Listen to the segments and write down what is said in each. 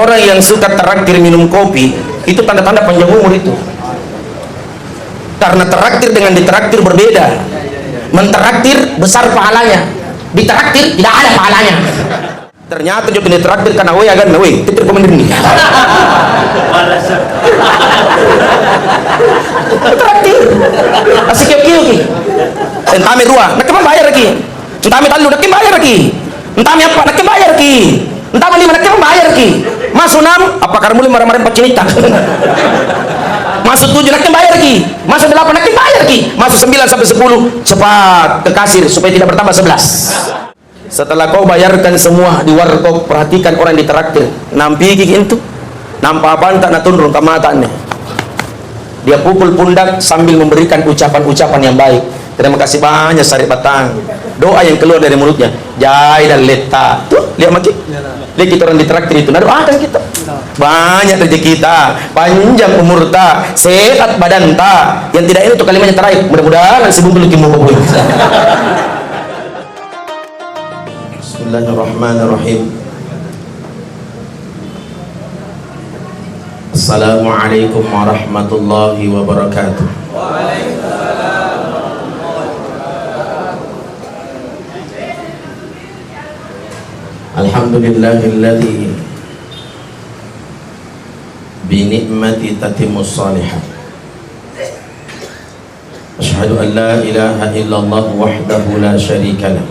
Orang yang suka traktir minum kopi itu tanda-tanda panjang umur itu. Karena traktir dengan ditraktir berbeda. Mentraktir besar pahalanya, ditraktir tidak ada pahalanya. Ternyata juga ditraktir karena we agan we itu rekomendasi nih. Traktir asik kieu ki. Entame dua, nak bayar lagi. Entame talu nak bayar lagi. Entame apa nak bayar lagi. Entame lima nak bayar lagi. Masuk 6 apa karena mulai marah-marah pacinita. Masuk 7 nak bayar lagi. Masuk 8 nak bayar lagi. Masuk 9 sampai 10 cepat ke kasir supaya tidak bertambah 11. Setelah kau bayarkan semua di warkop, perhatikan orang yang ditraktir. Nampi itu nampak apa tak natundrung ke matanya. Dia pukul pundak sambil memberikan ucapan-ucapan yang baik. Terima kasih banyak Sarip Batang. Doa yang keluar dari mulutnya, jai dan leta. Tuh, lihat makin. Lihat kita orang ditraktir itu. Nah, doakan kita. Banyak rezeki kita, panjang umur ta, sehat badan ta. Yang tidak ini tuh kalimatnya terakhir. Mudah-mudahan sebelum kimu. Bismillahirrahmanirrahim. Assalamualaikum warahmatullahi wabarakatuh. Alhamdulillahilladzi bi ni'mati tatimmus shalihat. Asyhadu an la ilaha illallah wahdahu la syarika lah.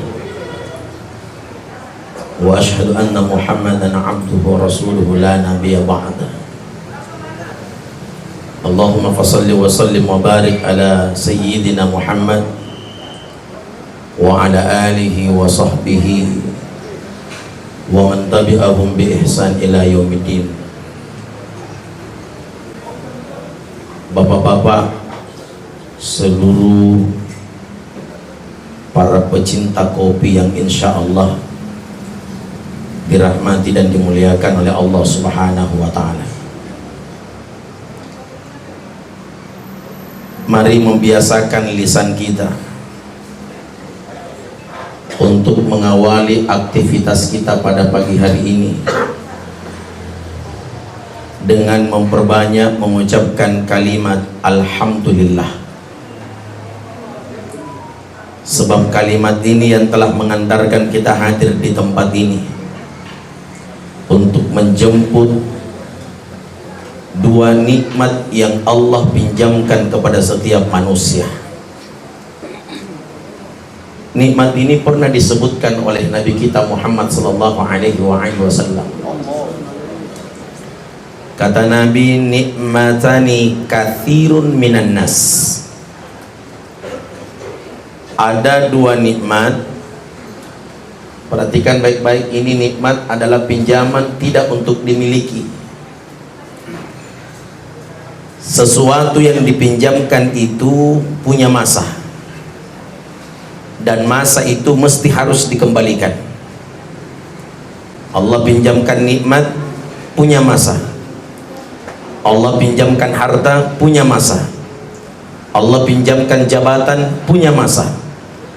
Wa asyhadu anna Muhammadan abduhu wa rasuluhu la nabiyya ba'da. Allahumma fassalli wa sallim wa barik ala sayyidina Muhammad wa ala alihi wa sahbihi wa man tabi'ahum bi ihsan ila yaumiddin. Bapak-bapak, seluruh para pecinta kopi yang insya Allah dirahmati dan dimuliakan oleh Allah Subhanahu wa ta'ala. Mari membiasakan lisan kita untuk mengawali aktivitas kita pada pagi hari ini dengan memperbanyak mengucapkan kalimat Alhamdulillah. Sebab kalimat ini yang telah mengantarkan kita hadir di tempat ini untuk menjemput dua nikmat yang Allah pinjamkan kepada setiap manusia. Nikmat ini pernah disebutkan oleh Nabi kita Muhammad sallallahu alaihi wasallam. Kata Nabi, nikmatani kathirun minan nas. Ada dua nikmat. Perhatikan baik-baik, ini nikmat adalah pinjaman tidak untuk dimiliki. Sesuatu yang dipinjamkan itu punya masa, dan masa itu mesti harus dikembalikan. Allah pinjamkan nikmat punya masa. Allah pinjamkan harta punya masa. Allah pinjamkan jabatan punya masa.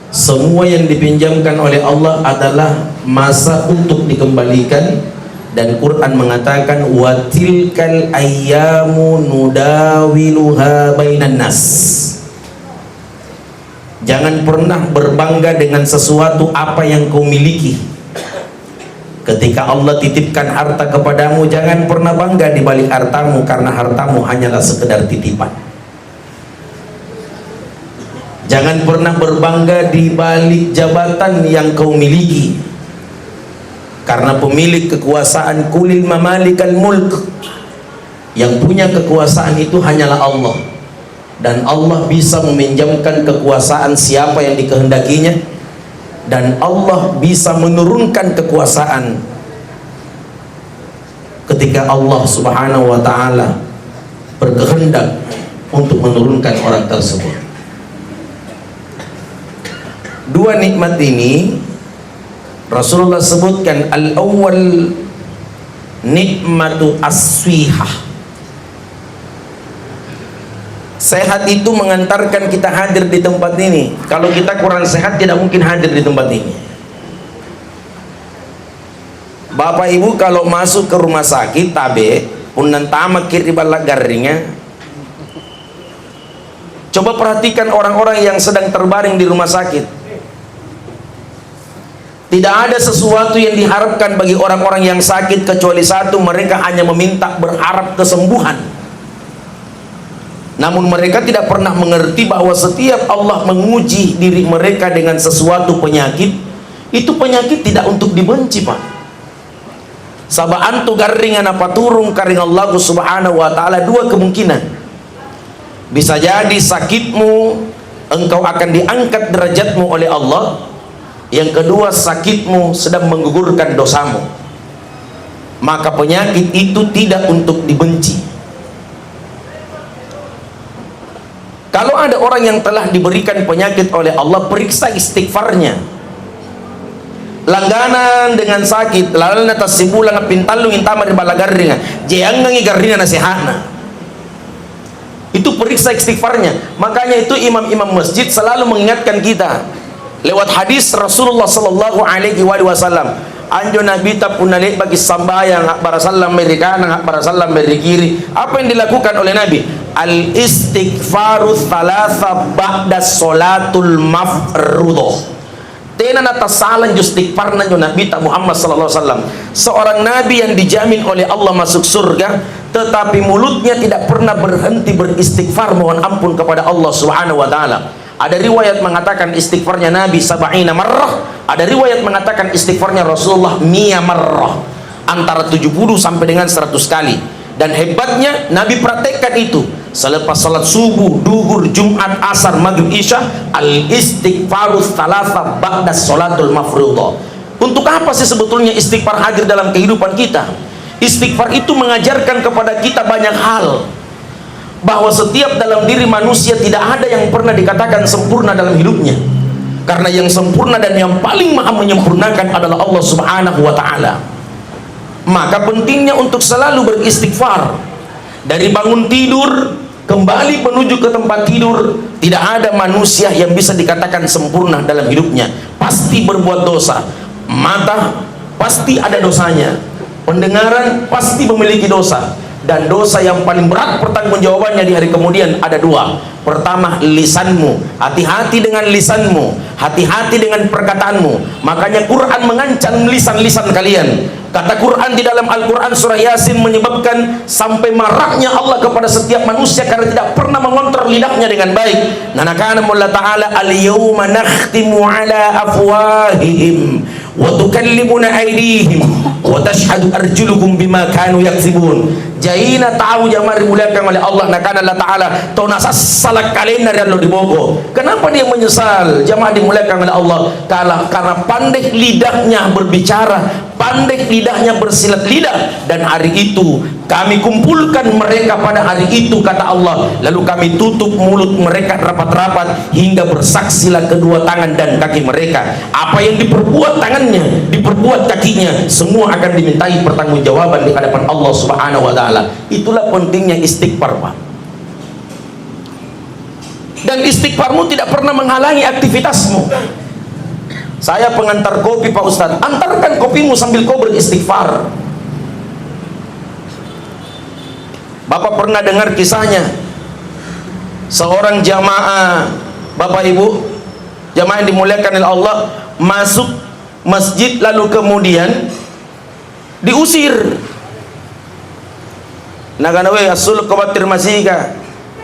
Semua yang dipinjamkan oleh Allah adalah masa untuk dikembalikan, dan Quran mengatakan watilkal ayyamu nudawiluha bainan nas. Jangan pernah berbangga dengan sesuatu apa yang kau miliki. Ketika Allah titipkan harta kepadamu, jangan pernah bangga di balik hartamu, karena hartamu hanyalah sekedar titipan. Jangan pernah berbangga di balik jabatan yang kau miliki, karena pemilik kekuasaan kulil mamalikal mulk, yang punya kekuasaan itu hanyalah Allah. Dan Allah bisa meminjamkan kekuasaan siapa yang dikehendakinya, dan Allah bisa menurunkan kekuasaan ketika Allah Subhanahu wa ta'ala berkehendak untuk menurunkan orang tersebut. Dua nikmat ini Rasulullah sebutkan, al-awwal nikmatu as-swihah. Sehat itu mengantarkan kita hadir di tempat ini. Kalau kita kurang sehat tidak mungkin hadir di tempat ini. Bapak Ibu kalau masuk ke rumah sakit tabe pun nantama kiri balak garingnya. Coba perhatikan orang-orang yang sedang terbaring di rumah sakit. Tidak ada sesuatu yang diharapkan bagi orang-orang yang sakit kecuali satu, mereka hanya meminta berharap kesembuhan. Namun mereka tidak pernah mengerti bahwa setiap Allah menguji diri mereka dengan sesuatu penyakit, itu penyakit tidak untuk dibenci, Pak. Sabaan tu garingan apa turung karing Allah Subhanahu wa taala, dua kemungkinan. Bisa jadi sakitmu engkau akan diangkat derajatmu oleh Allah. Yang kedua, sakitmu sedang menggugurkan dosamu. Maka penyakit itu tidak untuk dibenci. Kalau ada orang yang telah diberikan penyakit oleh Allah, periksa istighfarnya. Langganan dengan sakit, lalu atas sibulang pintalung intamar balagaringa, jangan ngigarina nasihana. Itu periksa istighfarnya. Makanya itu imam-imam masjid selalu mengingatkan kita lewat hadis Rasulullah sallallahu alaihi wasallam, anjo nabi tak punalik bagi sambayang hak para sallam dari kanan, hak para sallam dari kiri. Apa yang dilakukan oleh Nabi? Al istighfaru thalatha ba'da sholatul mafruḍah. Tenan atas salan istighfar nanjo Nabi tak Muhammad sallallahu alaihi wasallam, seorang nabi yang dijamin oleh Allah masuk surga, tetapi mulutnya tidak pernah berhenti beristighfar mohon ampun kepada Allah Subhanahu wa taala. Ada riwayat mengatakan istighfarnya Nabi sab'ina marrah, ada riwayat mengatakan istighfarnya Rasulullah 100 marrah, antara 70 sampai dengan 100 kali. Dan hebatnya Nabi praktekkan itu selepas salat subuh, duhur, Jumat, asar, maghrib, isya, al istighfaru thalatha ba'da sholatul mafruḍah. Untuk apa sih sebetulnya istighfar hadir dalam kehidupan kita? Istighfar itu mengajarkan kepada kita banyak hal, bahwa setiap dalam diri manusia tidak ada yang pernah dikatakan sempurna dalam hidupnya, karena yang sempurna dan yang paling maha menyempurnakan adalah Allah Subhanahu wa ta'ala. Maka pentingnya untuk selalu beristighfar. Dari bangun tidur kembali menuju ke tempat tidur, tidak ada manusia yang bisa dikatakan sempurna dalam hidupnya. Pasti berbuat dosa. Mata pasti ada dosanya, pendengaran pasti memiliki dosa. Dan dosa yang paling berat pertanggungjawabannya di hari kemudian ada dua. Pertama, lisanmu. Hati-hati dengan lisanmu, hati-hati dengan perkataanmu. Makanya Quran mengancam lisan-lisan kalian. Kata Quran di dalam Al-Quran surah Yasin menyebabkan sampai marahnya Allah kepada setiap manusia karena tidak pernah mengontrol lidahnya dengan baik. Nanakana mullah ta'ala al-yawma nakhtimu ala afwahihim wa tukallimuna aydihim wa tashhadu arjuluhum bima kanu yaksibun. Jaina tahu jamar dimuliakan oleh Allah. Nakana Allah ta'ala tau nasas salah kalian dari Allah dibogo. Kenapa dia menyesal? Jamaah dimuliakan oleh Allah karena pandai lidahnya berbicara, pandai lidahnya bersilat lidah. Dan hari itu kami kumpulkan mereka pada hari itu, kata Allah, lalu kami tutup mulut mereka rapat-rapat hingga bersaksilah kedua tangan dan kaki mereka. Apa yang diperbuat tangannya, diperbuat kakinya, semua akan dimintai pertanggungjawaban di hadapan Allah Subhanahu wa ta'ala. Itulah pentingnya istighfar, Pak. Dan istighfarmu tidak pernah menghalangi aktivitasmu. Saya pengantar kopi, Pak Ustadz, antarkan kopimu sambil kau beristighfar. Bapak pernah dengar kisahnya seorang jamaah, Bapak Ibu, jamaah yang dimuliakan oleh Allah, masuk masjid lalu kemudian diusir. Naganawe asul kabatir masika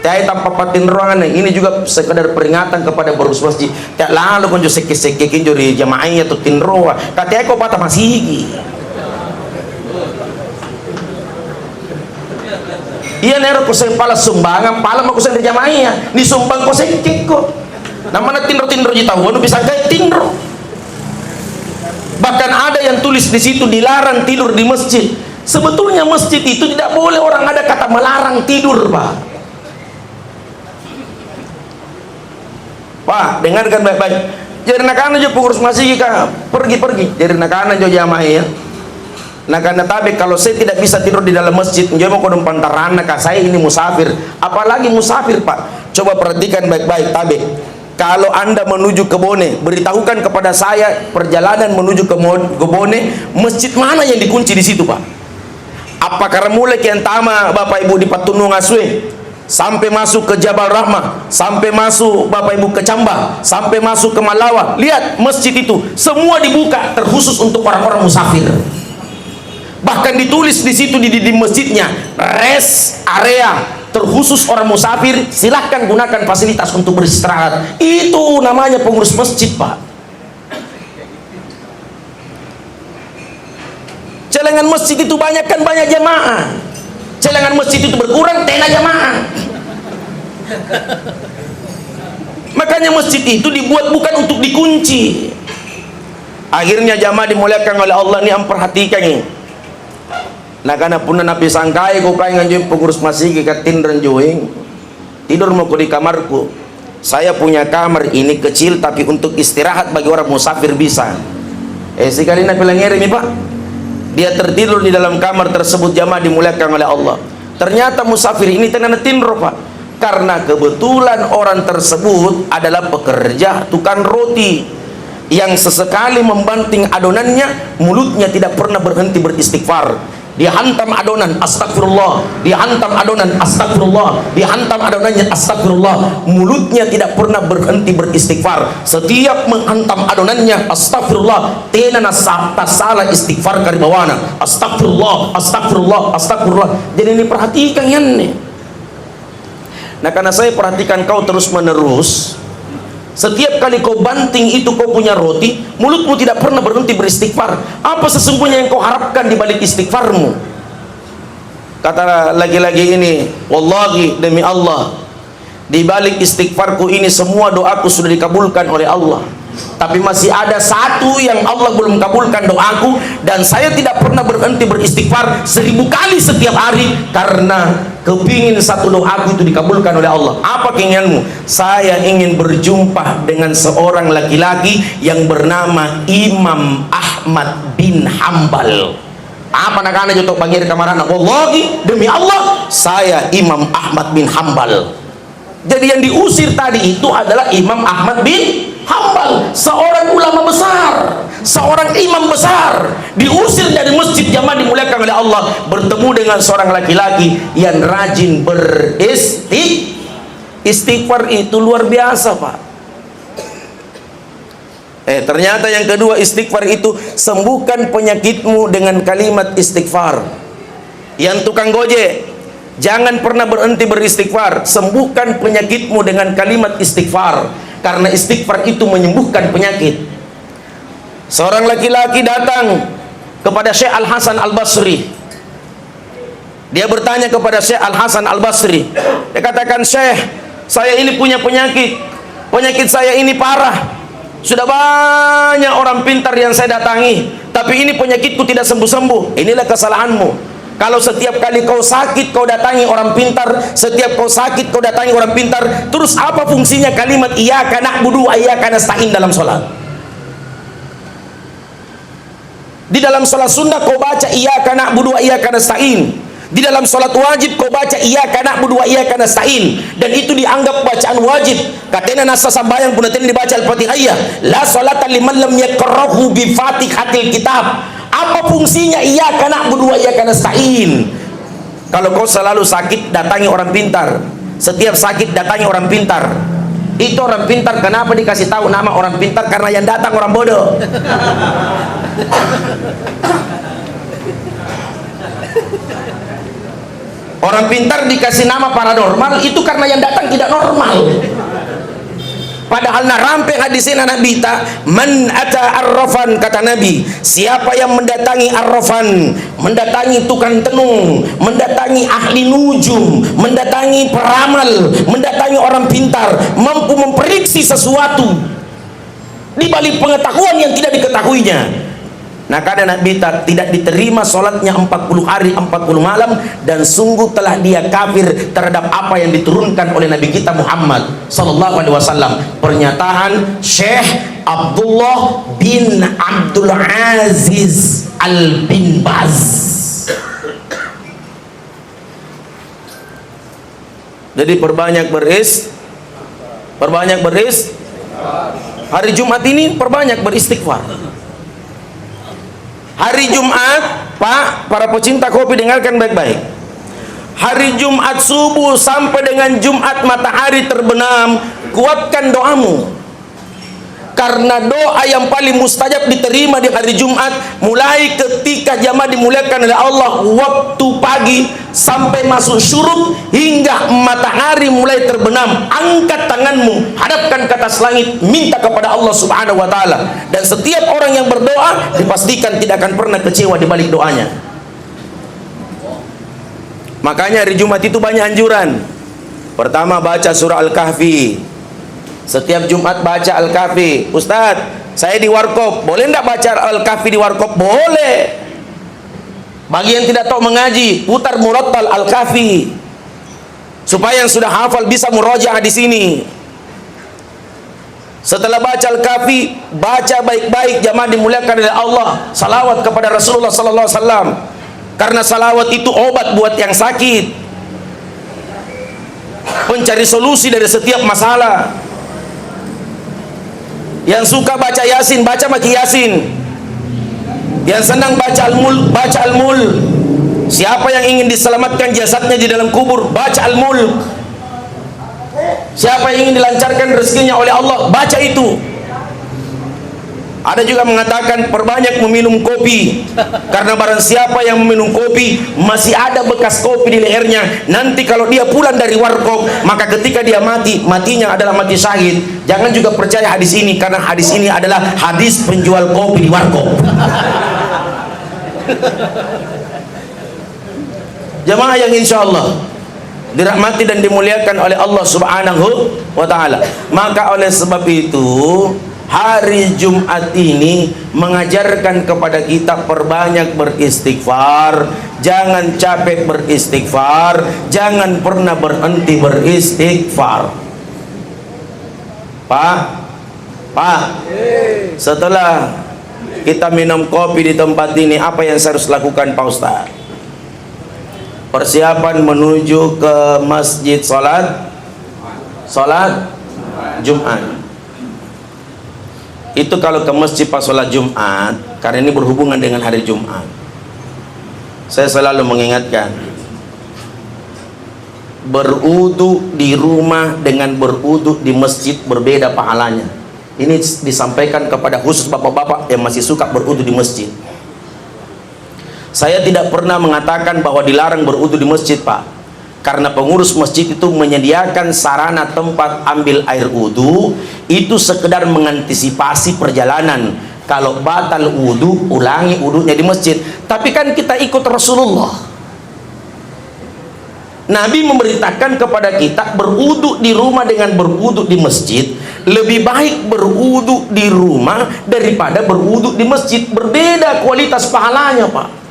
tay tanpa patin ruangan. Ini juga sekedar peringatan kepada pengurus masjid. Tak lalu kunjo seke-seke kinjo di jamaahnya tu tinroa. Katanya kau patah masigi. Iya nero ko sa pala sumbangan, pala mo ko sa jamaahnya. Ni sumbang ko sa ko. Namanya tinro-tinro di tahu, anu bisa gaya tinro. Bahkan ada yang tulis di situ dilarang tidur di masjid. Sebetulnya masjid itu tidak boleh orang ada kata melarang tidur, Pak. Pak, dengarkan baik-baik. Jadi nakana jo pengurus masjid ka pergi-pergi. Jadi nakana jo jamaah ya. Nakana tabe kalau saya tidak bisa tidur di dalam masjid, njoi mau kodong pantarana ka saya ini musafir. Apalagi musafir, Pak. Coba perhatikan baik-baik tabe. kalau Anda menuju ke Bone, beritahukan kepada saya perjalanan menuju ke Bone, masjid mana yang dikunci di situ, Pak? Apa karena mulai kian tama Bapak Ibu di Patunung Aswe, sampai masuk ke Jabal Rahmah, sampai masuk Bapak Ibu ke Cambah, sampai masuk ke Malawa, lihat masjid itu semua dibuka terkhusus untuk orang-orang musafir. Bahkan ditulis di situ di masjidnya, rest area terkhusus orang musafir, silahkan gunakan fasilitas untuk beristirahat. Itu namanya pengurus masjid, Pak. Celengan masjid itu banyak jamaah. Celengan masjid itu berkurang, tena jamaah. Makanya masjid itu dibuat bukan untuk dikunci. Akhirnya jamaah dimuliakan oleh Allah. Ini perhatikan ini. Nah karena pun nabi sangkai kau kain nganjuin pengurus masjid katin dan joing tidur mau di kamarku. Saya punya kamar ini kecil tapi untuk istirahat bagi orang musafir bisa. Sekali nabi langeri nih, Pak. Dia tertidur di dalam kamar tersebut, jamaah dimuliakan oleh Allah. Ternyata musafir ini tenana tinro, Pak. Karena kebetulan orang tersebut adalah pekerja tukang roti yang sesekali membanting adonannya, mulutnya tidak pernah berhenti beristighfar. Dia hantam adonan, astagfirullah. Dia hantam adonan, astagfirullah. Dia hantam adonannya, astagfirullah. Mulutnya tidak pernah berhenti beristighfar. Setiap menghantam adonannya, astagfirullah, tenana salah istighfar karibawana. Astagfirullah, astagfirullah, astagfirullah. Jadi ini perhatikan ya nih. Nah karena saya perhatikan kau terus menerus, setiap kali kau banting itu kau punya roti, mulutmu tidak pernah berhenti beristighfar. Apa sesungguhnya yang kau harapkan di balik istighfarmu? Kata lagi-lagi ini, wallahi demi Allah, di balik istighfarku ini semua doaku sudah dikabulkan oleh Allah. Tapi masih ada satu yang Allah belum kabulkan doaku, dan saya tidak pernah berhenti beristighfar 1000 kali setiap hari karena kepingin satu doaku itu dikabulkan oleh Allah. Apa keinginanmu? Saya ingin berjumpa dengan seorang laki-laki yang bernama Imam Ahmad bin Hambal. Apa nak-anak jutok bangir kamarana? Wallahi demi Allah, saya Imam Ahmad bin Hambal. Jadi yang diusir tadi itu adalah Imam Ahmad bin Hambal, seorang ulama besar, seorang imam besar, diusir dari masjid, jamaah dimuliakan oleh Allah, bertemu dengan seorang laki-laki yang rajin beristighfar. Itu luar biasa, Pak. Ternyata yang kedua, istighfar itu sembuhkan penyakitmu dengan kalimat istighfar. Yang tukang gojek, jangan pernah berhenti beristighfar. Sembuhkan penyakitmu dengan kalimat istighfar, karena istighfar itu menyembuhkan penyakit. Seorang laki-laki datang kepada Syekh Al-Hasan Al-Basri. Dia bertanya kepada Syekh Al-Hasan Al-Basri. Dia katakan, Syekh, saya ini punya penyakit. Penyakit saya ini parah. Sudah banyak orang pintar yang saya datangi, tapi ini penyakitku tidak sembuh-sembuh. Inilah kesalahanmu. Kalau setiap kali kau sakit kau datangi orang pintar, setiap kau sakit kau datangi orang pintar, terus apa fungsinya kalimat iyyaka na'budu wa iyyaka nasta'in dalam sholat? Di dalam sholat sunnah kau baca iyyaka na'budu wa iyyaka nasta'in. Di dalam sholat wajib kau baca iyyaka na'budu wa iyyaka nasta'in, dan itu dianggap bacaan wajib. Katanya nasa sambayang pun nanti dibaca al-Fatihah. La sholata liman lam yakrahu bi fatihatil kitab. Apa fungsinya iyyaka na'budu wa iyyaka nasta'in? Kalau kau selalu sakit datangi orang pintar, setiap sakit datangi orang pintar. Itu orang pintar, kenapa dikasih tahu nama orang pintar? Karena yang datang orang bodoh. Orang pintar dikasih nama paranormal, itu karena yang datang tidak normal. Padahal narampe hadisnya Nabi ta, man ata arrafan, kata Nabi, siapa yang mendatangi arrafan, mendatangi tukang tenung, mendatangi ahli nujum, mendatangi peramal, mendatangi orang pintar, mampu memprediksi sesuatu di balik pengetahuan yang tidak diketahuinya. Nah kadang Nabi tidak diterima sholatnya 40 hari 40 malam, dan sungguh telah dia kafir terhadap apa yang diturunkan oleh Nabi kita Muhammad sallallahu alaihi wasallam. Pernyataan Syekh Abdullah bin Abdul Aziz Al bin Baz. Jadi perbanyak Hari Jumat ini perbanyak beristighfar. Hari Jumat, Pak, para pecinta kopi dengarkan baik-baik. Hari Jumat subuh sampai dengan Jumat matahari terbenam, kuatkan doamu. Karena doa yang paling mustajab diterima di hari Jumat mulai ketika jamaah dimuliakan oleh Allah, waktu pagi sampai masuk syuruk hingga matahari mulai terbenam. Angkat tanganmu, hadapkan ke atas langit, minta kepada Allah Subhanahu wa taala. Dan setiap orang yang berdoa dipastikan tidak akan pernah kecewa di balik doanya. Makanya hari Jumat itu banyak anjuran. Pertama, baca surah Al-Kahfi. Setiap Jumat baca Al-Kahfi. Ustadz, saya di warkop, boleh enggak baca Al-Kahfi di warkop? Boleh. Bagi yang tidak tahu mengaji, putar murattal Al-Kahfi supaya yang sudah hafal bisa murojaah di sini. Setelah baca Al-Kahfi, baca baik-baik, jamaah dimuliakan oleh Allah, salawat kepada Rasulullah sallallahu alaihi wasallam. Karena salawat itu obat buat yang sakit, pencari solusi dari setiap masalah. Yang suka baca Yasin, baca maki Yasin. Yang senang baca Al-Mulk, baca Al-Mulk. Siapa yang ingin diselamatkan jasadnya di dalam kubur, baca Al-Mulk. Siapa yang ingin dilancarkan rezekinya oleh Allah, baca itu. Ada juga mengatakan perbanyak meminum kopi, karena barang siapa yang meminum kopi masih ada bekas kopi di lehernya, nanti kalau dia pulang dari warkop, maka ketika dia mati, matinya adalah mati syahid. Jangan juga percaya hadis ini, karena hadis ini adalah hadis penjual kopi di warkop. Jamaah yang insya Allah dirahmati dan dimuliakan oleh Allah Subhanahu wa ta'ala. Maka oleh sebab itu hari Jumat ini mengajarkan kepada kita perbanyak beristighfar. Jangan capek beristighfar, jangan pernah berhenti beristighfar. Pak, setelah kita minum kopi di tempat ini, apa yang saya harus lakukan, Pak Ustaz? Persiapan menuju ke masjid salat Jumat. Itu kalau ke masjid pas sholat Jumat, karena ini berhubungan dengan hari Jumat. Saya selalu mengingatkan, berudu di rumah dengan berudu di masjid berbeda pahalanya. Ini disampaikan kepada khusus bapak-bapak yang masih suka berudu di masjid. Saya tidak pernah mengatakan bahwa dilarang berudu di masjid, Pak. Karena pengurus masjid itu menyediakan sarana tempat ambil air wudu, itu sekedar mengantisipasi perjalanan. Kalau batal wudu, ulangi wudunya di masjid. Tapi kan kita ikut Rasulullah. Nabi memberitakan kepada kita berwudu di rumah dengan berwudu di masjid. Lebih baik berwudu di rumah daripada berwudu di masjid. Berbeda kualitas pahalanya, Pak.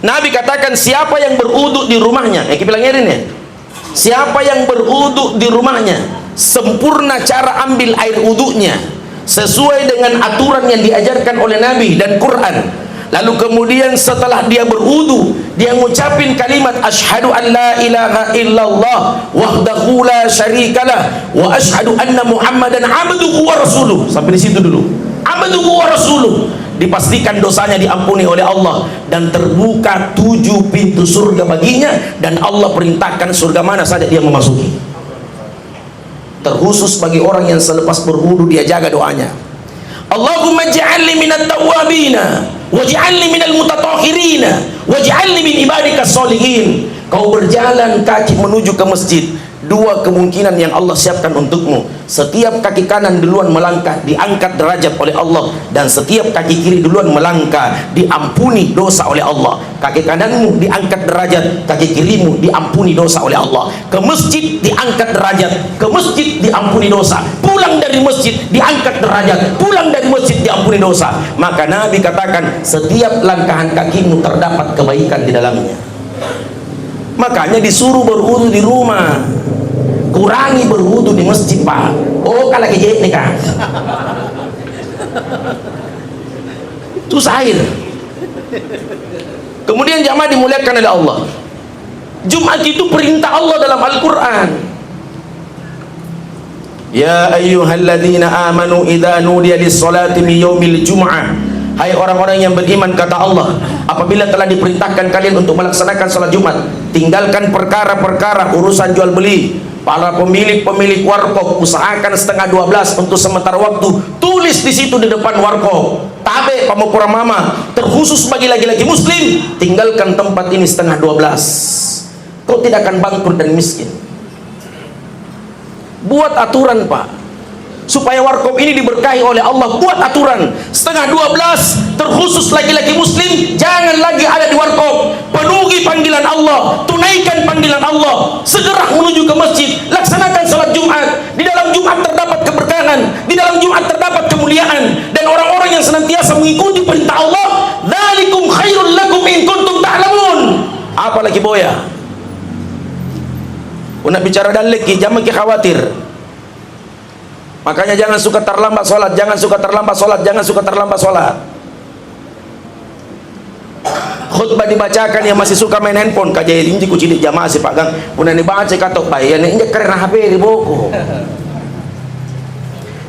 Nabi katakan siapa yang berwudu di rumahnya, kita bilang ya, siapa yang berwudu di rumahnya, sempurna cara ambil air wudunya sesuai dengan aturan yang diajarkan oleh Nabi dan Quran. Lalu kemudian setelah dia berwudu, dia ngucapin kalimat asyhadu an la ilaha illallah wahdahu la syarikalah wa asyhadu anna muhammadan abduhu wa rasuluh. Sampai di situ dulu. Abduhu wa rasuluh. Dipastikan dosanya diampuni oleh Allah dan terbuka 7 pintu surga baginya, dan Allah perintahkan surga mana saja dia memasuki. Terkhusus bagi orang yang selepas berwudu dia jaga doanya. Allahumma ja'alni minat tawwabina waj'alni minal mutatahhirina waj'alni min ibadikas sholihin. Kau berjalan kaki menuju ke masjid, dua kemungkinan yang Allah siapkan untukmu. Setiap kaki kanan duluan melangkah diangkat derajat oleh Allah, dan setiap kaki kiri duluan melangkah diampuni dosa oleh Allah. Kaki kananmu diangkat derajat, kaki kirimu diampuni dosa oleh Allah. Ke masjid diangkat derajat, ke masjid diampuni dosa. Pulang dari masjid diangkat derajat, pulang dari masjid diampuni dosa. Maka Nabi katakan setiap langkahan kakimu terdapat kebaikan di dalamnya. Makanya disuruh berwudu di rumah, kurangi berwudu di masjid, Pak. Oh, kalau kejadian nih, Kak. Itu air. Kemudian jamaah dimuliakan oleh Allah. Jumat itu perintah Allah dalam Al-Quran. Ya ayyuhalladzina amanu idza nudiya lis-salati min yaumil jum'ah. Hai orang-orang yang beriman, kata Allah, apabila telah diperintahkan kalian untuk melaksanakan salat Jumat, tinggalkan perkara-perkara urusan jual beli. Para pemilik warkop usahakan 11:30 untuk sementara waktu. Tulis di situ di depan warkop, tabe pamukura mama, terkhusus bagi laki-laki muslim, tinggalkan tempat ini 11:30. Kau tidak akan bangkrut dan miskin. Buat aturan, Pak, supaya warkop ini diberkahi oleh Allah. Buat aturan 11:30 terkhusus laki-laki muslim, jangan lagi ada di warkop. Penuhi panggilan Allah, tunaikan panggilan Allah, segera menuju ke masjid, laksanakan salat Jumat. Di dalam Jumat terdapat keberkahan, di dalam Jumat terdapat kemuliaan, dan orang-orang yang senantiasa mengikuti perintah Allah, dzalikum khairul lakum in kuntum ta'lamun. Apalagi boya, nak bicara daleki, jangan khawatir. Makanya jangan suka terlambat sholat, jangan suka terlambat sholat, jangan suka terlambat sholat. Khutbah dibacakan yang masih suka main handphone, kajai ini kucing jamaah si Pak Gang, punan dibaca katok bayan ini karena HP di boko.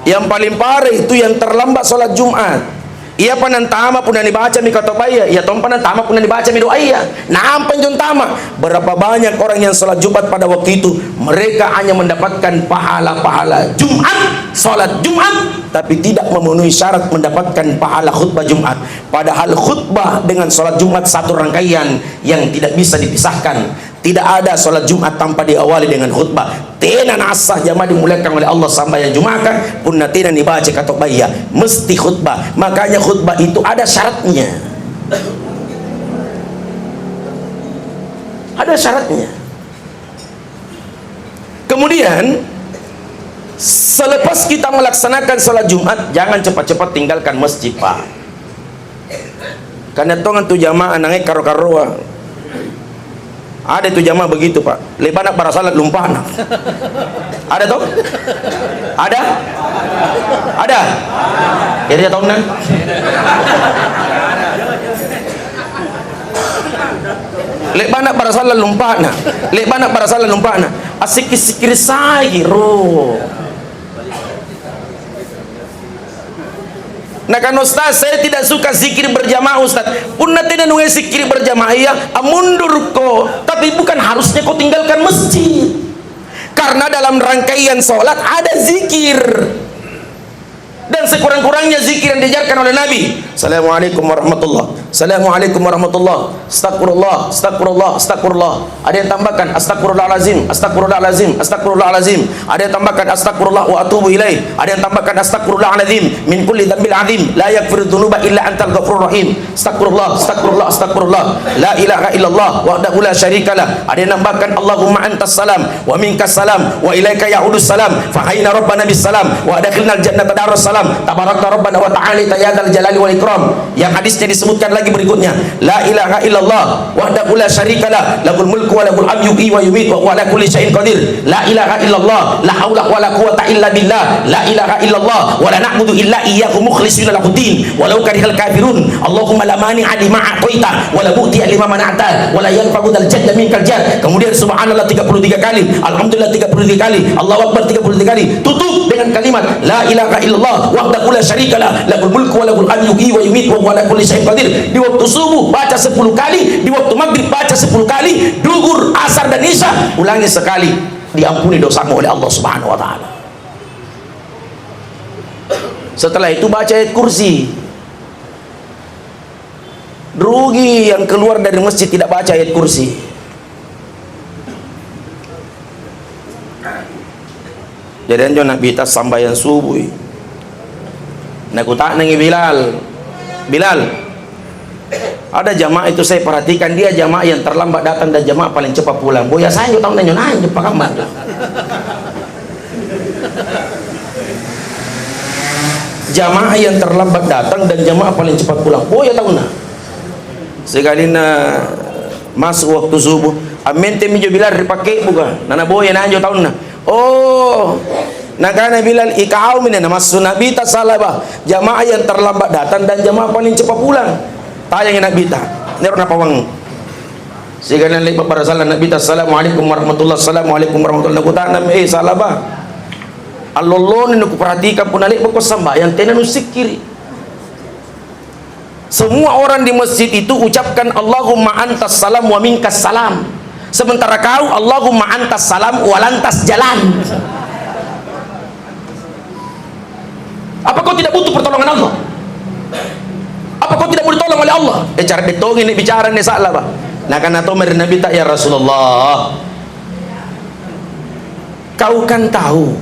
Yang paling parah itu yang terlambat sholat Jumat. Ia panan tama punan dibaca mi katok baya, ia tom panan tama punan dibaca mi doa iya. Nampan jon tama. Berapa banyak orang yang sholat Jumat pada waktu itu, mereka hanya mendapatkan pahala-pahala Jumat, sholat Jumat, tapi tidak memenuhi syarat mendapatkan pahala khutbah Jumat. Padahal khutbah dengan sholat Jumat satu rangkaian yang tidak bisa dipisahkan. Tidak ada sholat Jumat tanpa diawali dengan khutbah. Tenan asah jamaah dimuliakan oleh Allah sampai yang Jumat pun tenan dibaca katok baya, mesti khutbah. Makanya khutbah itu ada syaratnya. Ada syaratnya. Kemudian selepas kita melaksanakan sholat Jumat, jangan cepat-cepat tinggalkan masjid, Pak. Karena tongan tu jamaah nangek karo-karoa. Ada itu jamaah begitu, Pak. Lebanak para salat lumpana. Ada toh? Ada? Ada? Kira tahun nan? Lebanak para salat lumpana. Lebanak para salat lumpana. Asik-sikir sai ro. Nah kan Ustaz, saya tidak suka zikir berjamaah Ustaz. Pun nanti nunggu zikir berjamaah ya, mundur kok. Tapi bukan harusnya kau tinggalkan masjid. Karena dalam rangkaian sholat ada zikir. Dan sekurang-kurangnya zikir yang diajarkan oleh Nabi. Assalamualaikum warahmatullah. Assalamualaikum warahmatullah. Astagfirullah, astagfirullah, astagfirullah. Ada yang tambahkan astagfirullahalazim, astagfirullahalazim, astagfirullahalazim. Ada yang tambahkan astagfirullah wa atubu ilaih. Ada yang tambahkan astagfirullahalazim min kulli dzambil azim la yaghfiru dzunuba illa antal ghafurur rahim. Astagfirullah, astagfirullah, astagfirullah. La ilaha illallah wahdahu la syarikalah. Ada yang tambahkan Allahumma antas salam wa minkas salam wa ilaika ya'udus salam fa hayna rabbana bis salam wa adkhilnal jannata darus salam tabarakta rabbana wa ta'ala ya dzal jalali wal ikram. Yang hadisnya disebutkan lagi berikutnya, la ilaha illallah wahdahu la syarikalah lahul mulku wa lahul hamdu yuhyi wa yumiitu wa huwa ala kulli syai'in qadir. La ilaha illallah la haula wa la quwwata illa billah. La ilaha illallah wa la na'budu illa iyyahu mukhlishina lahuddin walau karihal kafirun. Allahumma la mani'a lima a'taita wa la mu'tiya lima mana'ta wa la yanfa'u dzal jadda minkal jadd. Kemudian subhanallah 33 kali, alhamdulillah 33 kali, Allahu akbar 33 kali. Tutup dengan kalimat la ilaha illallah wahdahu la syarikalah lahul mulku wa lahul hamdu yuhyi wa yumiitu wa huwa ala kulli syai'in qadir. Di waktu subuh baca 10 kali, di waktu maghrib baca 10 kali, duhur, asar dan isya ulangi sekali, diampuni dosamu oleh Allah Subhanahu wa taala. Setelah itu baca ayat kursi. Rugi yang keluar dari masjid tidak baca ayat kursi. Jadi anjo nak bita sambayan subuh. Nak kutak nengi Bilal, ada jamaah itu saya perhatikan, dia jamaah yang terlambat datang dan jamaah paling cepat pulang. Boya saya tahu nanya nanya cepat kamar. Jamaah yang terlambat datang dan jamaah paling cepat pulang. Boya tahu na. Sekali na masuk waktu subuh, amin temi jo Bilal dipakai bukan. Nana boya nanya tahu na. Oh, nakana Bilal ikau mina nama Nabi ta salaba, jamaah yang terlambat datang dan jamaah paling cepat pulang. Tayang Nabi ta nero napa wang sigana lepa para salam Nabi ta assalamualaikum warahmatullahi, assalamualaikum warahmatullahi wabarakatuh salaba Allolon ini perhatikan pun alik bako sambayang tenan usikiri. Semua orang di masjid itu ucapkan Allahumma antas salam wa minkas salam. Sementara kau Allahumma antas salam wa lantas jalan. Apa kau tidak butuh pertolongan Allah? Apa kau tidak boleh tolong oleh Allah? Cara ditongin ini bicara ini salah pak. Nah karena itu Nabi tak ya Rasulullah. Kau kan tahu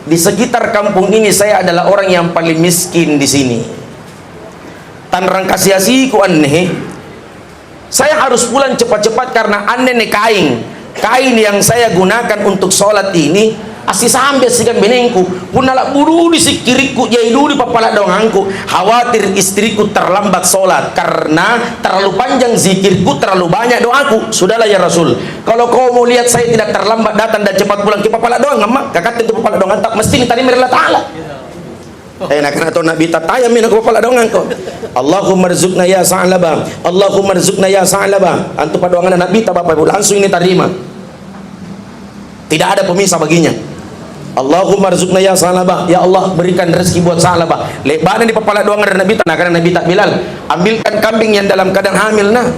di sekitar kampung ini saya adalah orang yang paling miskin di sini. Tanrang kasih ku aneh. Saya harus pulang cepat-cepat karena aneh nih kain yang saya gunakan untuk sholat ini asih sampai sikan benengku punala buru di sikiriku jaidu di papala donganku, khawatir istriku terlambat sholat karena terlalu panjang zikirku, terlalu banyak doaku. Sudahlah ya Rasul, kalau kau mau lihat saya tidak terlambat datang dan cepat pulang ke papala doang mak kakak tentu papala doang tak mesti tadi merela ta'ala. Nak kena tu Nabi tataya mina ko pala dongan ko. Allahumma rzuqna ya sa'laba, Allahumma rzuqna ya sa'laba. Antu padoangan Nabi ta Bapak Ibu langsung ini terima. Tidak ada pemisah baginya. Allahumma rzuqna ya sa'laba, ya Allah berikan rezeki buat Sa'laba. Lebaran di kepala doangan Nabi, karena Nabi tak Bilal, ambilkan kambing yang dalam keadaan hamil nah.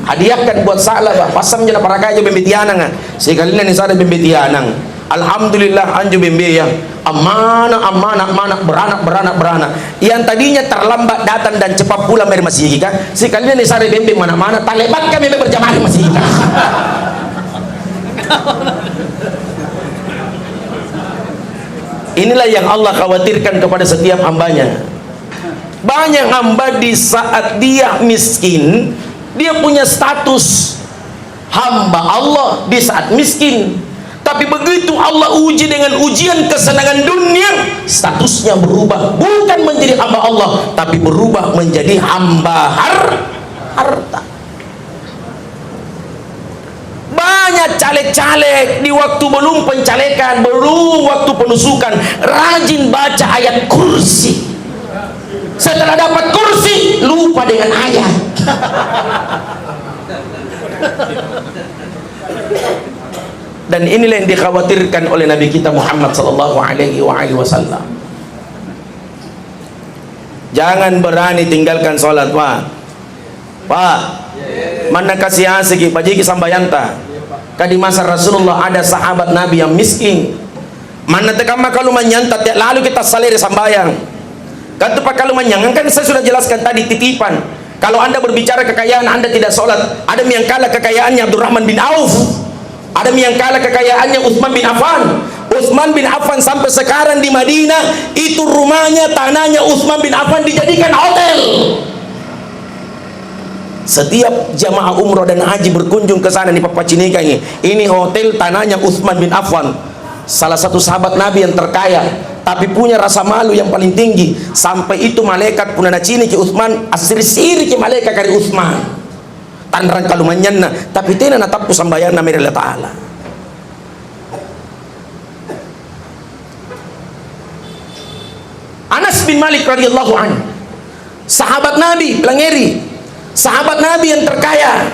Hadiahkan buat Sa'laba, pasam jana para kaya bembetianang. Sekali ni sada bembetianang. Alhamdulillah anju bembe yang amanah beranak. Yang tadinya terlambat datang dan cepat pulang dari masjid kan. Sekali ni sada bembe mana-mana talebat kami berjamaah di masjid kan. Inilah yang Allah khawatirkan kepada setiap hambanya. Banyak hamba di saat dia miskin, dia punya status hamba Allah di saat miskin. Tapi begitu Allah uji dengan ujian kesenangan dunia, statusnya berubah, bukan menjadi hamba Allah, tapi berubah menjadi hamba harta. Banyak caleg-caleg di waktu belum pencalekan, belum waktu penusukan, rajin baca ayat kursi. Setelah dapat kursi, lupa dengan ayat. Dan inilah yang dikhawatirkan oleh Nabi kita Muhammad sallallahu alaihi wasallam. Jangan berani tinggalkan sholat Pak. Mana kasih asik pajiki sambayanta. Kadi masa Rasulullah ada sahabat Nabi yang miskin. Mana tekama kalau menyantat lalu kita salir sambayang. Kata Pak kalau menyangan kan saya sudah jelaskan tadi titipan. Kalau Anda berbicara kekayaan Anda tidak sholat, ada yang kalah kekayaannya Abdurrahman bin Auf. Ada yang kalah kekayaannya Utsman bin Affan. Utsman bin Affan sampai sekarang di Madinah itu rumahnya, tanahnya Utsman bin Affan dijadikan hotel. Setiap jamaah umroh dan haji berkunjung ke sana di Papacinika ini hotel tanahnya Utsman bin Affan, salah satu sahabat Nabi yang terkaya, tapi punya rasa malu yang paling tinggi. Sampai itu malaikat punana cini ke Utsman, asir-siri ke malaikat kari Utsman. Tanrang kalumanyan na, tapi tena natapos ang bayan na merela ta'ala. Anas bin Malik radhiyallahu anhu, sahabat Nabi pelangeri, sahabat Nabi yang terkaya.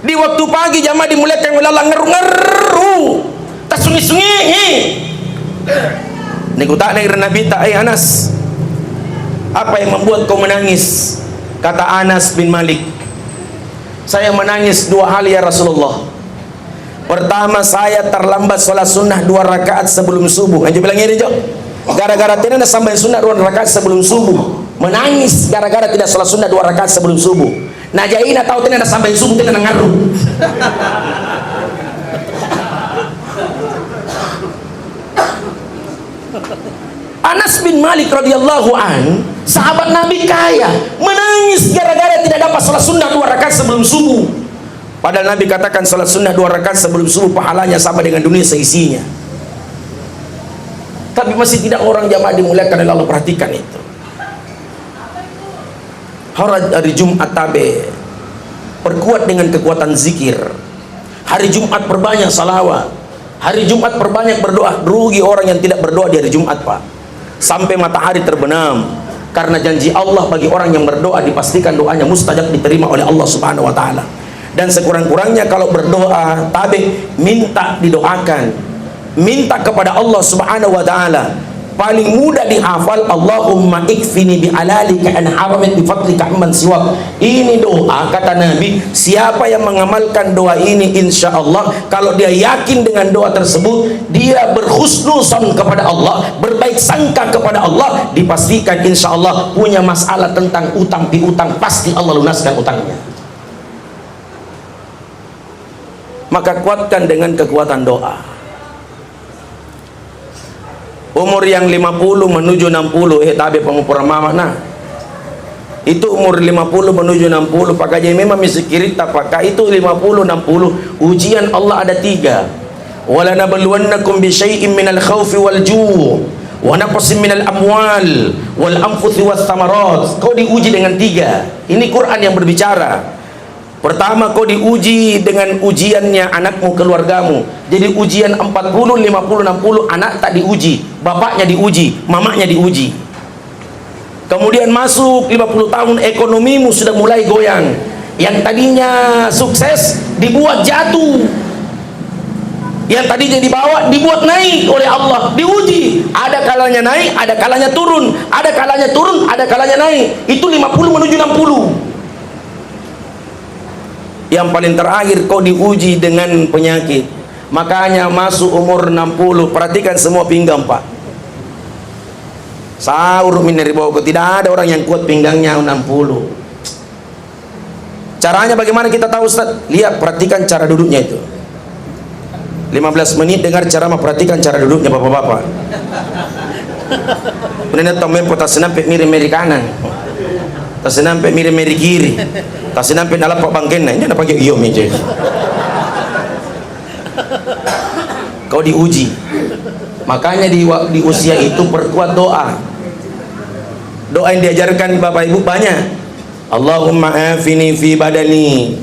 Di waktu pagi jamaah dimulaikan melalang ngeru-ngeru, tak sungi-sungi. Nikuta na Nabi ta ay Anas, apa yang membuat kau menangis? Kata Anas bin Malik, saya menangis dua hal ya Rasulullah. Pertama, saya terlambat sholat sunnah 2 rakaat sebelum subuh. Anjir bilang ini jok, gara-gara tidak sampai sunnah 2 rakaat sebelum subuh. Menangis gara-gara tidak sholat sunnah 2 rakaat sebelum subuh. Nah jaina tahu tidak sampai subuh tidak ngaruh. Anas bin Malik radhiyallahu an, sahabat Nabi kaya, menangis gara-gara tidak dapat sholat sunnah 2 rakaat sebelum subuh. Padahal Nabi katakan sholat sunnah 2 rakaat sebelum subuh pahalanya sama dengan dunia seisinya. Tapi masih tidak orang jamaah dimuliakan oleh Allah. Perhatikan itu. Hari Jumat tabe, perkuat dengan kekuatan zikir. Hari Jumat perbanyak salawat. Hari Jumat perbanyak berdoa. Rugi orang yang tidak berdoa di hari Jumat Pak. Sampai matahari terbenam, karena janji Allah bagi orang yang berdoa dipastikan doanya mustajab diterima oleh Allah Subhanahu wa taala. Dan sekurang-kurangnya kalau berdoa, minta didoakan, minta kepada Allah Subhanahu wa taala. Paling mudah dihafal, Allahumma ikfini bi'alalika an haramit bifadlika amman siwak. Ini doa, kata Nabi, siapa yang mengamalkan doa ini, insya Allah kalau dia yakin dengan doa tersebut, dia berhusnuzon kepada Allah, berbaik sangka kepada Allah, dipastikan insya Allah punya masalah tentang utang piutang, pasti Allah lunaskan utangnya. Maka kuatkan dengan kekuatan doa. Umur yang 50 menuju 60, tabi pengumpuran mama nah. Itu umur 50 menuju 60, pakanya memang misikirita pakai itu 50 60. Ujian Allah ada 3. Wala nabluwannakum bi syai'in minal khaufi wal ju' wa naqsin minal amwal wal anfusi was thamarat. Kau diuji dengan 3. Ini Quran yang berbicara. Pertama, kau diuji dengan ujiannya anakmu, keluargamu. Jadi ujian 40, 50, 60, anak tak diuji, bapaknya diuji, mamanya diuji. Kemudian masuk 50 tahun, ekonomimu sudah mulai goyang. Yang tadinya sukses dibuat jatuh. Yang tadinya dibawa dibuat naik oleh Allah, diuji. Ada kalanya naik, ada kalanya turun, ada kalanya turun, ada kalanya naik. Itu 50 menuju 60. Yang paling terakhir kau diuji dengan penyakit. Makanya masuk umur 60, perhatikan semua pinggang Pak. Sahur minari bawah, tidak ada orang yang kuat pinggangnya 60. Caranya bagaimana kita tahu Ustaz? Lihat, perhatikan cara duduknya itu. 15 menit dengar cara, perhatikan cara duduknya bapak-bapak. Benar tomem tak senampe miri kanan. Tak senampe miri kiri. Tak senampe nalapak bangken. Ini apa pakai iyo meja. Kau diuji. Makanya di usia itu perkuat doa. Doa yang diajarkan Bapak Ibu banyak. Allahumma afini fi badani,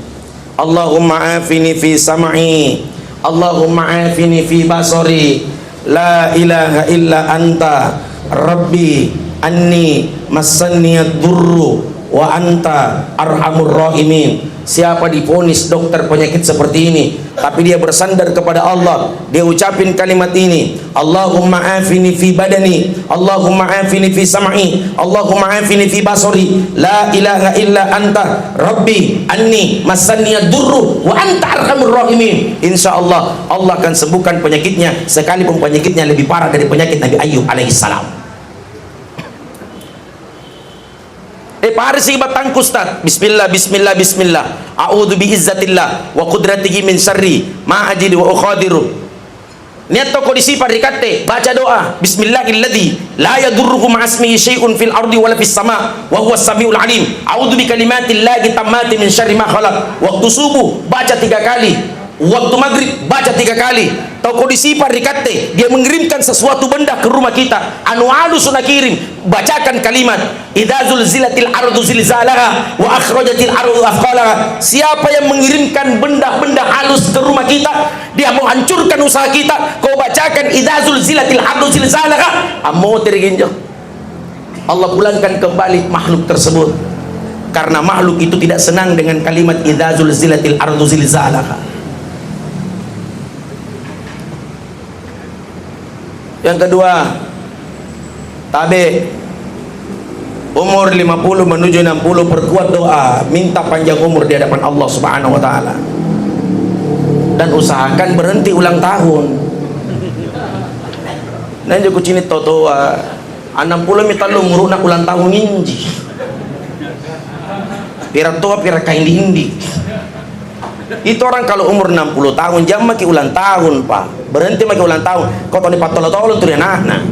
Allahumma afini fi sam'i, Allahumma afini fi basari, la ilaha illa anta rabbi anni massanniyad durru wa anta arhamur rahimin. Siapa divonis dokter penyakit seperti ini, tapi dia bersandar kepada Allah, dia ucapin kalimat ini, Allahumma afini fi badani, Allahumma afini fi sam'i, Allahumma afini fi basari, la ilaha illa anta rabbi anni massanniyad durru wa anta arhamur rahimin. Insyaallah Allah akan sembuhkan penyakitnya, sekalipun penyakitnya lebih parah dari penyakit Nabi Ayub alaihissalam. Parisi batangku Ustaz. Bismillah, bismillah, bismillah. A'udzu biizzatillah wa qudratihi min syarri ma ajidu wa ukhadiru. Niat toko disifat dikate, baca doa. Bismillahilladzi la yadurruhu ma'asmihi syai'un fil ardi wala fis sama' wa huwas samiul alim. A'udzu bikalimatillahi tammati min syarri ma khalaq. Waktu subuh baca 3 kali. Waktu maghrib baca 3 kali. Toko disifat dikate, dia mengirimkan sesuatu benda ke rumah kita. Anu sunah kirim, bacakan kalimat idza zulzilatil ardu zilzalaha wa akhrajatil ardu athqalaha. Siapa yang mengirimkan benda-benda halus ke rumah kita, dia mau hancurkan usaha kita, kau bacakan idza zulzilatil ardu zilzalaha, ammo teriginjo. Allah pulangkan kembali makhluk tersebut, karena makhluk itu tidak senang dengan kalimat idza zulzilatil ardu zilzalaha. Yang kedua, tabe umur 50 menuju 60, perkuat doa, minta panjang umur di hadapan Allah Subhanahu wa taala. Dan usahakan berhenti ulang tahun. Nan jo kucini toto 60 mitalo nguruna ulang tahun inji. Pira toa pira kaindi. Itu orang kalau umur 60 tahun jam maki ulang tahun Pak, berhenti maki ulang tahun, kau tahu di patolo-tolo tuh anak.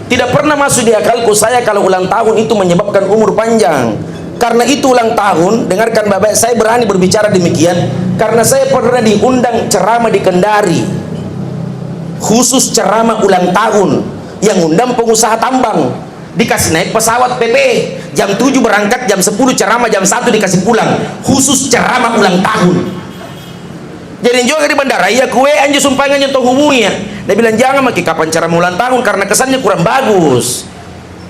Tidak pernah masuk di akalku saya kalau ulang tahun itu menyebabkan umur panjang. Karena itu ulang tahun, dengarkan Bapak, saya berani berbicara demikian karena saya pernah diundang ceramah di Kendari, khusus ceramah ulang tahun, yang undang pengusaha tambang. Dikasih naik pesawat PP jam 7 berangkat, jam 10 ceramah, jam 1 dikasih pulang, khusus ceramah ulang tahun. Jadi juga di bandara ya kue anjir sumpangannya untuk hubungi ya. Dia bilang jangan maki kapan ceramah ulang tahun karena kesannya kurang bagus,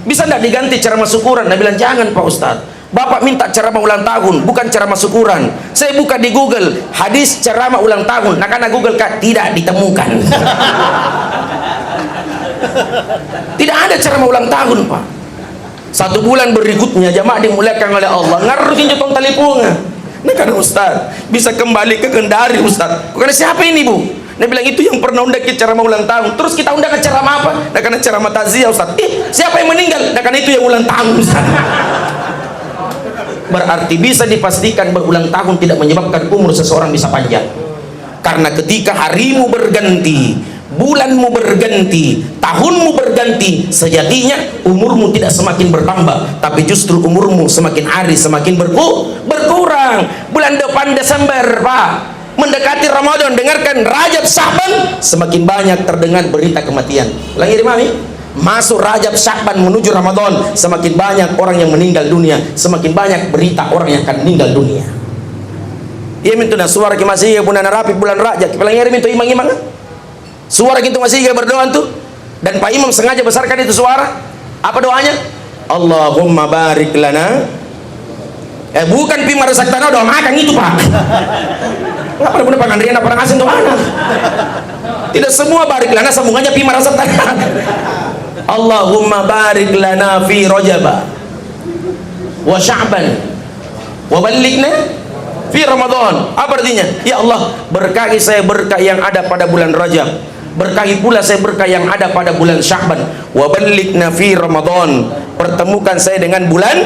bisa tidak diganti ceramah syukuran. Dia bilang jangan Pak Ustadz, Bapak minta ceramah ulang tahun, bukan ceramah syukuran. Saya buka di Google, hadis ceramah ulang tahun. Nah, karena Google kan tidak ditemukan. Tidak ada ceramah ulang tahun, Pak. 1 bulan berikutnya jamaah dimuliakan oleh Allah, ngaruhin jotong talipunga. Nah, karena Ustaz bisa kembali ke Kendari, Ustaz. Karena siapa ini, Bu? Dia bilang itu yang pernah undang ke ceramah ulang tahun. Terus kita undang ke ceramah apa? Nah, karena ceramah takziah, Ustaz. Siapa yang meninggal? Nah, karena itu yang ulang tahun, Ustaz. Berarti bisa dipastikan berulang tahun tidak menyebabkan umur seseorang bisa panjang. Karena ketika harimu berganti, bulanmu berganti, tahunmu berganti, sejatinya umurmu tidak semakin bertambah, tapi justru umurmu semakin hari semakin berkurang. Bulan depan Desember, Pak, mendekati Ramadan, dengarkan Rajab Sya'ban, semakin banyak terdengar berita kematian. Ulangi, Mami. Masuk Rajab Sya'ban menuju Ramadan, semakin banyak orang yang meninggal dunia, semakin banyak berita orang yang akan meninggal dunia. Ia minta suara ki masih bulan rapi bulan Rajab, kepala ngiri minta imang-imang. Suara gitu masih berdoa tuh, dan Pak Imam sengaja besarkan itu suara. Apa doanya? Allahumma barik lana. Bukan pi marasaktana doa makan itu, Pak. Apa guna pangandrian apa orang asing tuh anak. Tidak semua barik lana sambungannya pi marasaktana. Allahumma barik lana fi Rajab wa Sya'ban wa ballighna fi Ramadan. Apa artinya? Ya Allah, berkahi saya berkah yang ada pada bulan Rajab, berkahi pula saya berkah yang ada pada bulan Sya'ban, wa ballighna fi Ramadan, pertemukan saya dengan bulan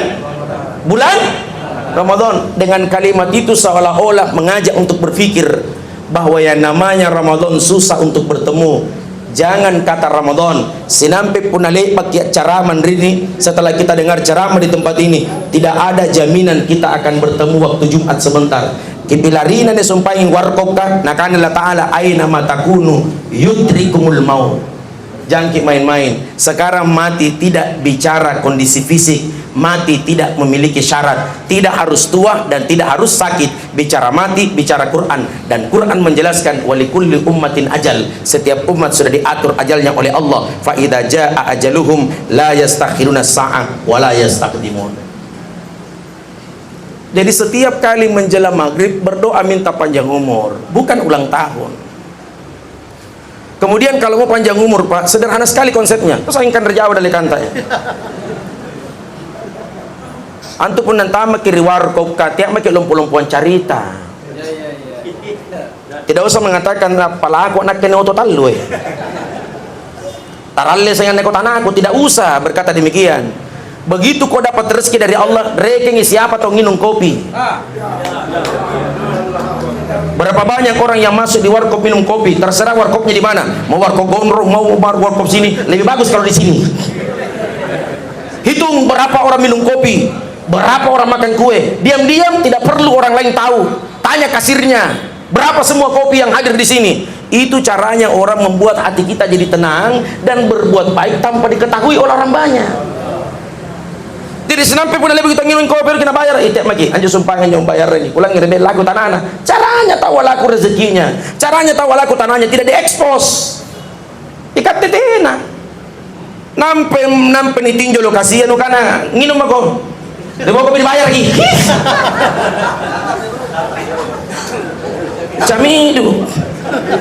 Ramadan. Dengan kalimat itu seolah-olah mengajak untuk berpikir bahwa yang namanya Ramadan susah untuk bertemu. Jangan kata Ramadan, sinampe punale pakai ceramah ini. Setelah kita dengar ceramah di tempat ini, tidak ada jaminan kita akan bertemu waktu Jumat sebentar. Kipilarina ne sumpahin warkokka nakanala ta'ala aina matakunu yudrikumul maut. Jangan main-main. Sekarang mati tidak bicara kondisi fisik, mati tidak memiliki syarat, tidak harus tua dan tidak harus sakit. Bicara mati, bicara Quran, dan Quran menjelaskan walikulli ummatin ajal. Setiap umat sudah diatur ajalnya oleh Allah. Fa idza jaa ajaluhum la yastakhiruna sa'ah wa la yastaqdimun. Jadi setiap kali menjelang maghrib berdoa minta panjang umur, bukan ulang tahun. Kemudian kalau mau panjang umur, Pak, sederhana sekali konsepnya. Terus ingkan rejauh dari kantanya. Antu pun nantama kiri warkop katiak make lumpuh-lumpuhan carita. Tidak usah mengatakan pala aku anak kena total lu. Taralle saya neko tanahku, tidak usah berkata demikian. Begitu kau dapat rezeki dari Allah, rekengi siapa atau nginum kopi. Berapa banyak orang yang masuk di warkop minum kopi, terserah warkopnya di mana, mau warkop Gondrong, mau warkop sini, lebih bagus kalau di sini. Hitung berapa orang minum kopi, berapa orang makan kue, diam-diam tidak perlu orang lain tahu. Tanya kasirnya, berapa semua kopi yang hadir di sini. Itu caranya orang membuat hati kita jadi tenang dan berbuat baik tanpa diketahui oleh orang banyak. Jadi senampe pun lebih kita nginum kopi kena bayar. Itu lagi anjir sumpangan yang bayar ini. Ulang ngirim lagu tanahnya. Caranya tahu laku rezekinya. Caranya tahu laku tanahnya tidak diekspos. Ikat tetena. Nampe nitinjo lokasi anu kana nginum ako. Lewo kopi dibayar lagi. Camidu.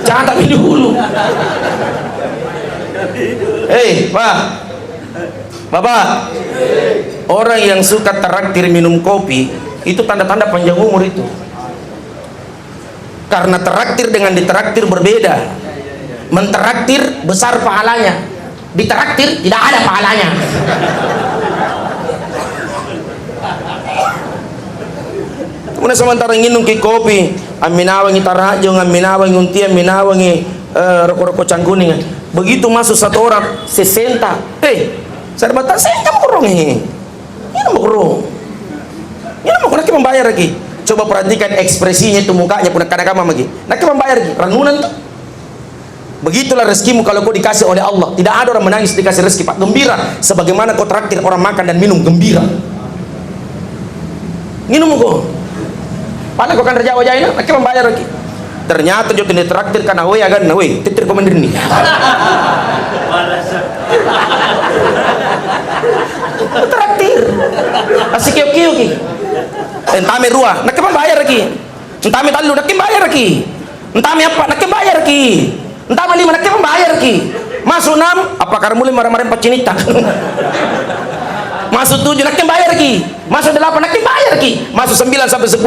Jangan tapi dulu. Pak. Bapak, orang yang suka traktir minum kopi itu tanda-tanda panjang umur itu. Karena traktir dengan ditraktir berbeda. Mentraktir besar pahalanya, ditraktir tidak ada pahalanya. Kemudian sementara nginum ki kopi, aminawangi tarajo, aminawangi untia, aminawangi rokok-rokok cangkuning. Begitu masuk satu orang 60, saya berkata, saya nggak mau kurung ini mau kurung, ini mau kurang, membayar lagi. Coba perhatikan ekspresinya itu, mukanya pun kadang-kadang lagi, nak membayar lagi, ranunan tuh. Begitulah rezekimu kalau kau dikasih oleh Allah. Tidak ada orang menangis dikasih rezeki, Pak. Gembira, sebagaimana kau traktir orang makan dan minum, gembira. Minum kau, padahal kau kan kerja wajahnya, nak membayar lagi. Ternyata jauh tidak traktir karena woi agan, woi titir komandir nih. Traktir Asik kiyo ki. Entame rua, nak bayar ki. Entame talu nak bayar ki. Entame apa nak bayar ki. Entame lima nak bayar ki. Masuk 6, apakah mulai marah-marah pacinita. Masuk 7 nak bayar ki. Masuk 8 nak bayar ki. Masuk 9 sampai 10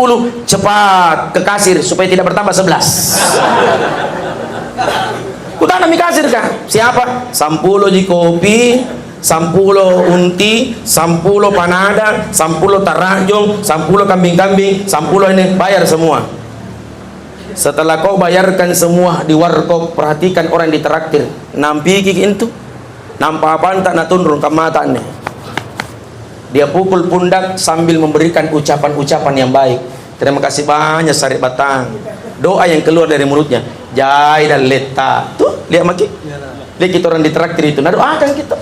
cepat ke kasir supaya tidak bertambah 11. Udah nami kasir kah? Siapa? 10 di kopi, 10 unti, 10 panada, 10 tarajong, 10 kambing-kambing, 10 ini bayar semua. Setelah kau bayarkan semua di warkop, perhatikan orang yang ditraktir. Nampi kiki itu, nampak apa tak nak turun ke matanya. Dia pukul pundak sambil memberikan ucapan-ucapan yang baik. Terima kasih banyak Sari Batang. Doa yang keluar dari mulutnya, jai dan leta. Tuh, lihat maki. Lihat kita orang ditraktir itu. Nah, doakan kita.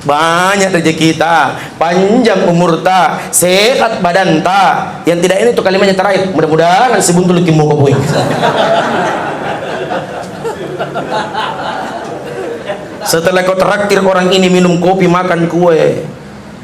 Banyak rezeki kita, panjang umur ta, sehat badan ta. Yang tidak ini tuh kalimatnya terakhir. Mudah-mudahan si buntul kimu kopui. Setelah kau traktir orang ini minum kopi, makan kue,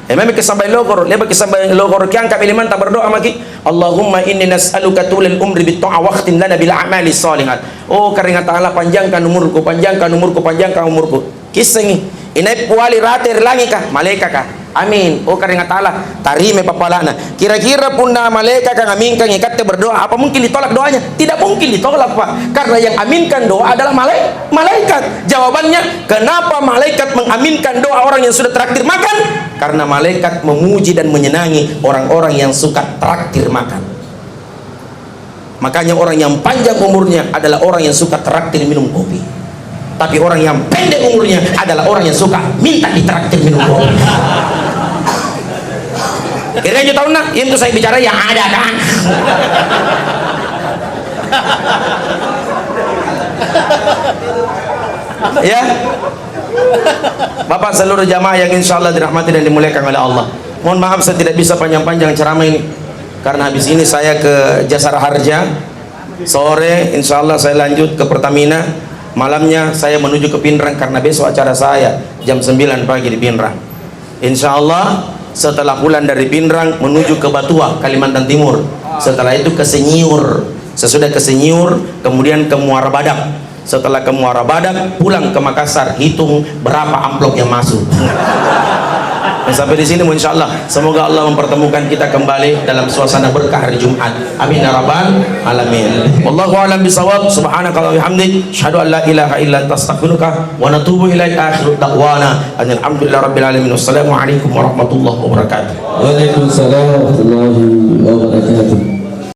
memang kesambai logor, lepas kesambai logor kian kami liman tak berdoa maki. Allahumma inni nas'aluka tulal umri bit ta'a waqtin lana bil a'mali shalihat. Oh karena ta'ala panjangkan umurku, panjangkan umurku, panjangkan umurku. Kisah ini, inai puali rater langi kah, malaikat kah? Amin. Oh karena ta'ala tarime papalana. Kira-kira punda malaikat kah ngaminkan ikat berdoa, apa mungkin ditolak doanya? Tidak mungkin ditolak Pak, karena yang aminkan doa adalah malaikat. Jawabannya, kenapa malaikat mengaminkan doa orang yang sudah traktir makan? Karena malaikat memuji dan menyenangi orang-orang yang suka traktir makan. Makanya orang yang panjang umurnya adalah orang yang suka traktir minum kopi. Tapi orang yang pendek umurnya adalah orang yang suka minta ditraktir minum kopi. Kira-kira tahu nak, itu saya bicara yang ada kan. Ya, Bapak seluruh jamaah yang insya Allah dirahmati dan dimuliakan oleh Allah. Mohon maaf saya tidak bisa panjang-panjang ceramah ini, karena habis ini saya ke Jasara Harja. Sore insya Allah saya lanjut ke Pertamina. Malamnya saya menuju ke Pinrang karena besok acara saya jam 9 pagi di Pinrang. Insya Allah setelah pulang dari Pinrang menuju ke Batua, Kalimantan Timur. Setelah itu ke Senyiur. Sesudah ke Senyiur kemudian ke Muara Badak. Setelah ke Muara Badak pulang ke Makassar, hitung berapa amplop yang masuk. Dan sampai di sini insya Allah semoga Allah mempertemukan kita kembali dalam suasana berkah hari Jumat. Amin ya rabbal alamin. Wallahu a'lam bisawab. Subhanaka wa bihamdik, asyhadu an la ilaha illa anta, astaghfiruka wa natubu ilaik. Akhiru da'wana alhamdulillahi rabbil alamin. Wassalamu alaikum warahmatullahi wabarakatuh. Waalaikumsalam warahmatullahi wabarakatuh.